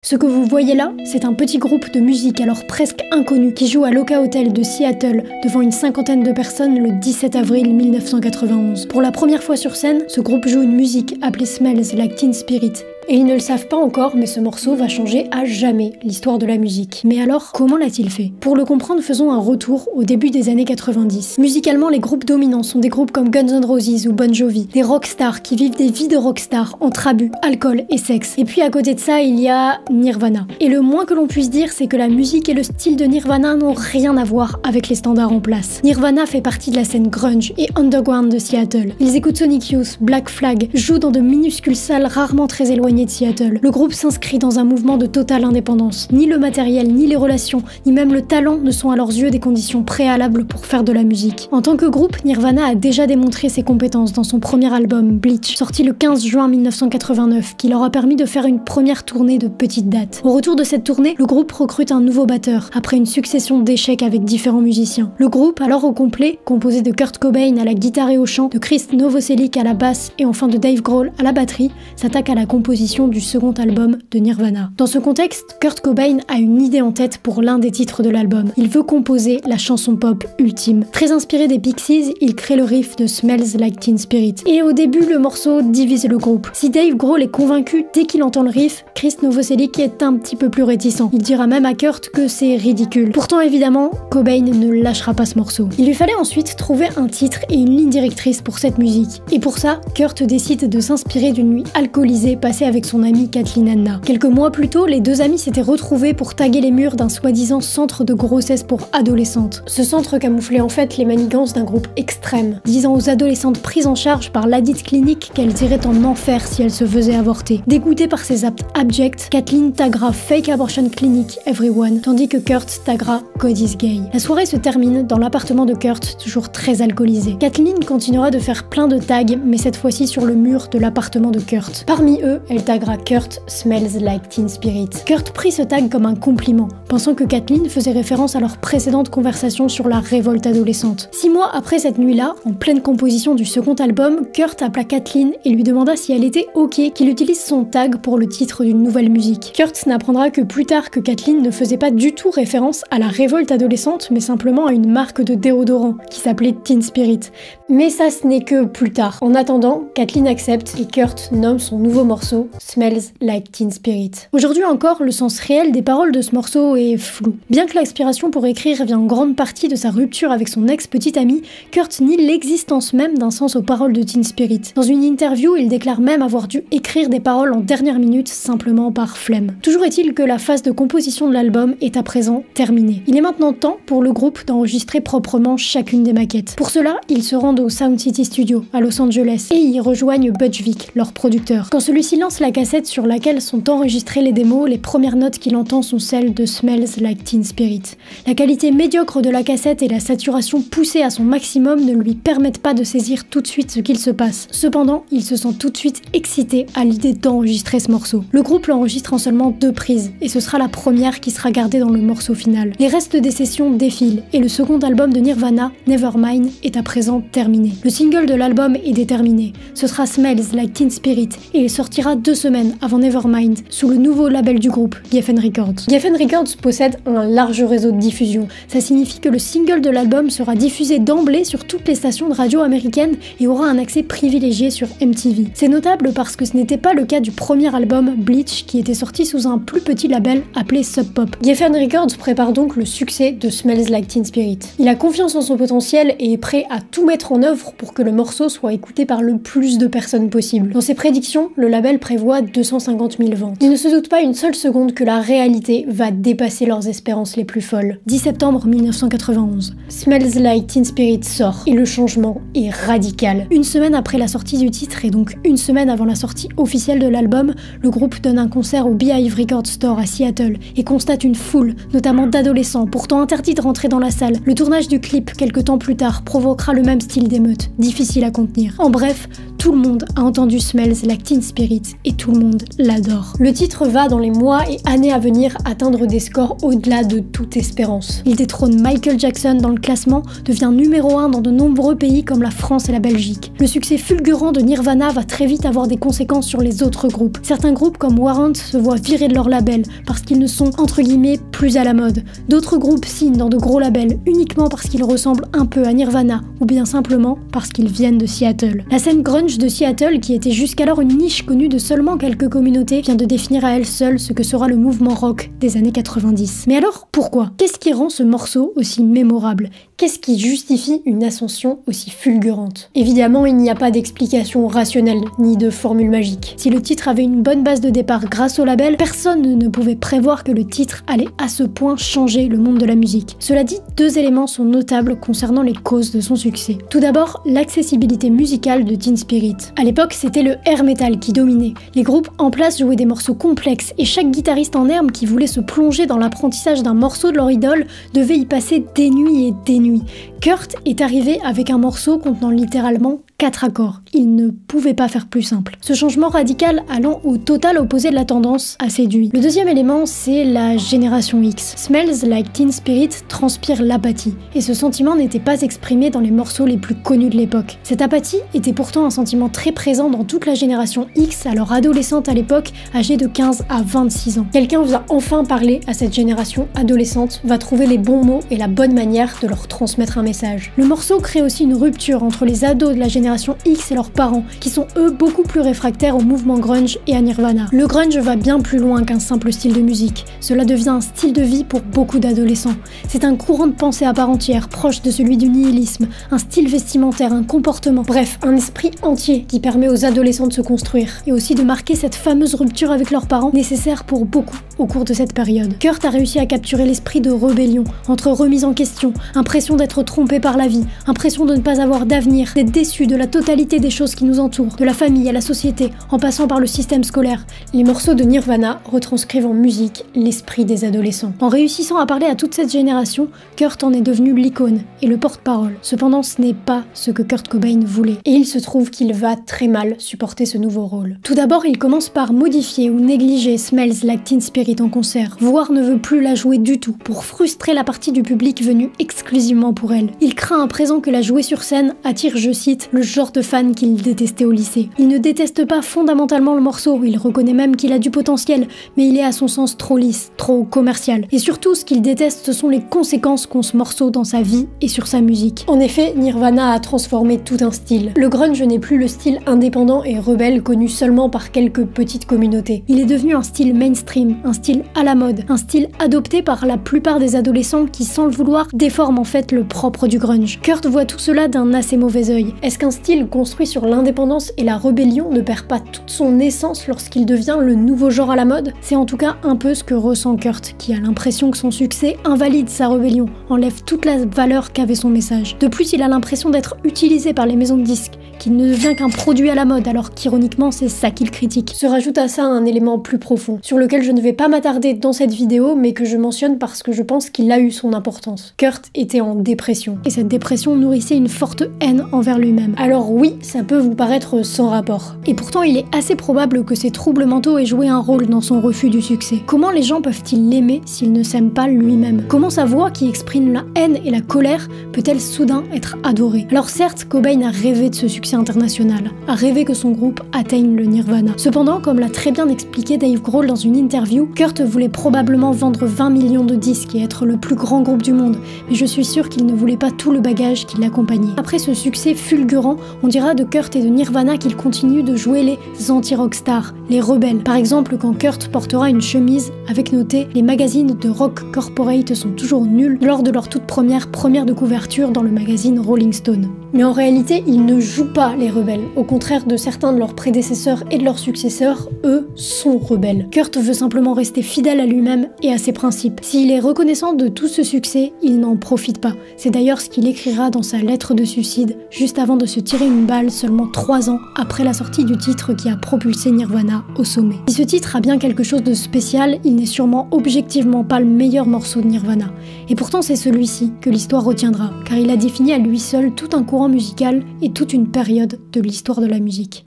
Ce que vous voyez là, c'est un petit groupe de musique alors presque inconnu qui joue à l'Oka Hotel de Seattle devant une cinquantaine de personnes le 17 avril 1991. Pour la première fois sur scène, ce groupe joue une musique appelée Smells Like Teen Spirit. Et ils ne le savent pas encore, mais ce morceau va changer à jamais l'histoire de la musique. Mais alors, comment l'a-t-il fait? Pour le comprendre, faisons un retour au début des années 90. Musicalement, les groupes dominants sont des groupes comme Guns N' Roses ou Bon Jovi, des rockstars qui vivent des vies de rockstars entre abus, alcool et sexe. Et puis à côté de ça, il y a Nirvana. Et le moins que l'on puisse dire, c'est que la musique et le style de Nirvana n'ont rien à voir avec les standards en place. Nirvana fait partie de la scène grunge et underground de Seattle. Ils écoutent Sonic Youth, Black Flag, jouent dans de minuscules salles rarement très éloignées de Seattle. Le groupe s'inscrit dans un mouvement de totale indépendance. Ni le matériel, ni les relations, ni même le talent ne sont à leurs yeux des conditions préalables pour faire de la musique. En tant que groupe, Nirvana a déjà démontré ses compétences dans son premier album, Bleach, sorti le 15 juin 1989, qui leur a permis de faire une première tournée de petite date. Au retour de cette tournée, le groupe recrute un nouveau batteur, après une succession d'échecs avec différents musiciens. Le groupe, alors au complet, composé de Kurt Cobain à la guitare et au chant, de Chris Novoselic à la basse et enfin de Dave Grohl à la batterie, s'attaque à la composition du second album de Nirvana. Dans ce contexte, Kurt Cobain a une idée en tête pour l'un des titres de l'album. Il veut composer la chanson pop ultime. Très inspiré des Pixies, il crée le riff de Smells Like Teen Spirit. Et au début, le morceau divise le groupe. Si Dave Grohl est convaincu dès qu'il entend le riff, Chris Novoselic est un petit peu plus réticent. Il dira même à Kurt que c'est ridicule. Pourtant, évidemment, Cobain ne lâchera pas ce morceau. Il lui fallait ensuite trouver un titre et une ligne directrice pour cette musique. Et pour ça, Kurt décide de s'inspirer d'une nuit alcoolisée passée avec son amie Kathleen Hanna. Quelques mois plus tôt, les deux amis s'étaient retrouvés pour taguer les murs d'un soi-disant centre de grossesse pour adolescentes. Ce centre camouflait en fait les manigances d'un groupe extrême, disant aux adolescentes prises en charge par ladite clinique qu'elles iraient en enfer si elles se faisaient avorter. Dégoûtée par ces actes abjects, Kathleen taguera Fake Abortion Clinic Everyone, tandis que Kurt taguera God is Gay. La soirée se termine dans l'appartement de Kurt, toujours très alcoolisé. Kathleen continuera de faire plein de tags, mais cette fois-ci sur le mur de l'appartement de Kurt. Parmi eux, elle taguera Kurt Smells Like Teen Spirit. Kurt prit ce tag comme un compliment, pensant que Kathleen faisait référence à leur précédente conversation sur la révolte adolescente. 6 mois après cette nuit-là, en pleine composition du second album, Kurt appela Kathleen et lui demanda si elle était ok qu'il utilise son tag pour le titre d'une nouvelle musique. Kurt n'apprendra que plus tard que Kathleen ne faisait pas du tout référence à la révolte adolescente, mais simplement à une marque de déodorant qui s'appelait Teen Spirit. Mais ça, ce n'est que plus tard. En attendant, Kathleen accepte et Kurt nomme son nouveau morceau Smells Like Teen Spirit. Aujourd'hui encore, le sens réel des paroles de ce morceau est flou. Bien que l'inspiration pour écrire vient en grande partie de sa rupture avec son ex-petite amie, Kurt nie l'existence même d'un sens aux paroles de Teen Spirit. Dans une interview, il déclare même avoir dû écrire des paroles en dernière minute simplement par flemme. Toujours est-il que la phase de composition de l'album est à présent terminée. Il est maintenant temps pour le groupe d'enregistrer proprement chacune des maquettes. Pour cela, ils se rendent au Sound City Studio à Los Angeles et y rejoignent Butch Vig, leur producteur. Quand celui-ci lance la cassette sur laquelle sont enregistrées les démos, les premières notes qu'il entend sont celles de Smells Like Teen Spirit. La qualité médiocre de la cassette et la saturation poussée à son maximum ne lui permettent pas de saisir tout de suite ce qu'il se passe. Cependant, il se sent tout de suite excité à l'idée d'enregistrer ce morceau. Le groupe l'enregistre en seulement 2 prises, et ce sera la première qui sera gardée dans le morceau final. Les restes des sessions défilent, et le second album de Nirvana, Nevermind, est à présent terminé. Le single de l'album est déterminé. Ce sera Smells Like Teen Spirit, et il sortira 2 semaines avant Nevermind, sous le nouveau label du groupe, Geffen Records. Geffen Records possède un large réseau de diffusion. Ça signifie que le single de l'album sera diffusé d'emblée sur toutes les stations de radio américaines et aura un accès privilégié sur MTV. C'est notable parce que ce n'était pas le cas du premier album, Bleach, qui était sorti sous un plus petit label appelé Sub Pop. Geffen Records prépare donc le succès de Smells Like Teen Spirit. Il a confiance en son potentiel et est prêt à tout mettre en œuvre pour que le morceau soit écouté par le plus de personnes possible. Dans ses prédictions, le label prévoit 250 000 ventes. Il ne se doute pas une seule seconde que la réalité va dépasser leurs espérances les plus folles. 10 septembre 1991. Smells Like Teen Spirit sort et le changement est radical. Une semaine après la sortie du titre et donc une semaine avant la sortie officielle de l'album, le groupe donne un concert au Beehive Record Store à Seattle et constate une foule, notamment d'adolescents, pourtant interdits de rentrer dans la salle. Le tournage du clip, quelques temps plus tard, provoquera le même style d'émeute, difficile à contenir. En bref, tout le monde a entendu Smells Like Teen Spirit et tout le monde l'adore. Le titre va dans les mois et années à venir atteindre des scores au-delà de toute espérance. Il détrône Michael Jackson dans le classement, devient numéro 1 dans de nombreux pays comme la France et la Belgique. Le succès fulgurant de Nirvana va très vite avoir des conséquences sur les autres groupes. Certains groupes comme Warrant se voient virer de leur label parce qu'ils ne sont entre guillemets plus à la mode. D'autres groupes signent dans de gros labels uniquement parce qu'ils ressemblent un peu à Nirvana ou bien simplement parce qu'ils viennent de Seattle. La scène grunge de Seattle, qui était jusqu'alors une niche connue de seulement quelques communautés, vient de définir à elle seule ce que sera le mouvement rock des années 90. Mais alors, pourquoi ? Qu'est-ce qui rend ce morceau aussi mémorable ? Qu'est-ce qui justifie une ascension aussi fulgurante ? Évidemment, il n'y a pas d'explication rationnelle, ni de formule magique. Si le titre avait une bonne base de départ grâce au label, personne ne pouvait prévoir que le titre allait à ce point changer le monde de la musique. Cela dit, deux éléments sont notables concernant les causes de son succès. Tout d'abord, l'accessibilité musicale de Teen Spirit. À l'époque, c'était le air metal qui dominait. Les groupes en place jouaient des morceaux complexes et chaque guitariste en herbe qui voulait se plonger dans l'apprentissage d'un morceau de leur idole devait y passer des nuits et des nuits. Kurt est arrivé avec un morceau contenant littéralement 4 accords. Il ne pouvait pas faire plus simple. Ce changement radical allant au total opposé de la tendance a séduit. Le deuxième élément, c'est la génération X. Smells Like Teen Spirit transpire l'apathie, et ce sentiment n'était pas exprimé dans les morceaux les plus connus de l'époque. Cette apathie était pourtant un sentiment très présent dans toute la génération X, alors adolescente à l'époque, âgée de 15 à 26 ans. Quelqu'un va enfin parler à cette génération adolescente, va trouver les bons mots et la bonne manière de leur transmettre un message. Le morceau crée aussi une rupture entre les ados de la génération X et leurs parents, qui sont eux beaucoup plus réfractaires au mouvement grunge et à Nirvana. Le grunge va bien plus loin qu'un simple style de musique. Cela devient un style de vie pour beaucoup d'adolescents. C'est un courant de pensée à part entière, proche de celui du nihilisme, un style vestimentaire, un comportement, bref, un esprit entier qui permet aux adolescents de se construire, et aussi de marquer cette fameuse rupture avec leurs parents, nécessaire pour beaucoup au cours de cette période. Kurt a réussi à capturer l'esprit de rébellion, entre remise en question, impression d'être trompé par la vie, impression de ne pas avoir d'avenir, d'être déçu de la totalité des choses qui nous entourent, de la famille à la société, en passant par le système scolaire. Les morceaux de Nirvana retranscrivent en musique l'esprit des adolescents. En réussissant à parler à toute cette génération, Kurt en est devenu l'icône et le porte-parole. Cependant, ce n'est pas ce que Kurt Cobain voulait, et il se trouve qu'il va très mal supporter ce nouveau rôle. Tout d'abord, il commence par modifier ou négliger Smells Like Teen Spirit en concert, voire ne veut plus la jouer du tout, pour frustrer la partie du public venue exclusivement pour elle. Il craint à présent que la jouer sur scène attire, je cite, le genre de fan qu'il détestait au lycée. Il ne déteste pas fondamentalement le morceau, il reconnaît même qu'il a du potentiel, mais il est à son sens trop lisse, trop commercial. Et surtout, ce qu'il déteste, ce sont les conséquences qu'ont ce morceau dans sa vie et sur sa musique. En effet, Nirvana a transformé tout un style. Le grunge n'est plus le style indépendant et rebelle connu seulement par quelques petites communautés. Il est devenu un style mainstream, un style à la mode, un style adopté par la plupart des adolescents qui, sans le vouloir, déforment en fait le propre du grunge. Kurt voit tout cela d'un assez mauvais œil. Est-ce qu'un style construit sur l'indépendance et la rébellion ne perd pas toute son essence lorsqu'il devient le nouveau genre à la mode? C'est en tout cas un peu ce que ressent Kurt, qui a l'impression que son succès invalide sa rébellion, enlève toute la valeur qu'avait son message. De plus, il a l'impression d'être utilisé par les maisons de disques, qu'il ne devient qu'un produit à la mode, alors qu'ironiquement c'est ça qu'il critique. Se rajoute à ça un élément plus profond, sur lequel je ne vais pas m'attarder dans cette vidéo, mais que je mentionne parce que je pense qu'il a eu son importance. Kurt était en dépression, et cette dépression nourrissait une forte haine envers lui-même. Alors oui, ça peut vous paraître sans rapport. Et pourtant, il est assez probable que ces troubles mentaux aient joué un rôle dans son refus du succès. Comment les gens peuvent-ils l'aimer s'il ne s'aime pas lui-même? Comment sa voix qui exprime la haine et la colère peut-elle soudain être adorée? Alors certes, Cobain a rêvé de ce succès international, a rêvé que son groupe atteigne le Nirvana. Cependant, comme l'a très bien expliqué Dave Grohl dans une interview, Kurt voulait probablement vendre 20 millions de disques et être le plus grand groupe du monde, mais je suis sûre qu'il ne voulait pas tout le bagage qui l'accompagnait. Après ce succès fulgurant, on dira de Kurt et de Nirvana qu'ils continuent de jouer les anti-rockstars, les rebelles. Par exemple, quand Kurt portera une chemise avec noté « Les magazines de Rock Corporate sont toujours nuls » lors de leur toute première de couverture dans le magazine Rolling Stone. Mais en réalité, ils ne jouent pas les rebelles. Au contraire de certains de leurs prédécesseurs et de leurs successeurs, eux sont rebelles. Kurt veut simplement rester fidèle à lui-même et à ses principes. S'il est reconnaissant de tout ce succès, il n'en profite pas. C'est d'ailleurs ce qu'il écrira dans sa lettre de suicide, juste avant de se tirer une balle seulement 3 ans après la sortie du titre qui a propulsé Nirvana au sommet. Si ce titre a bien quelque chose de spécial, il n'est sûrement objectivement pas le meilleur morceau de Nirvana. Et pourtant c'est celui-ci que l'histoire retiendra, car il a défini à lui seul tout un courant musical et toute une période période de l'histoire de la musique.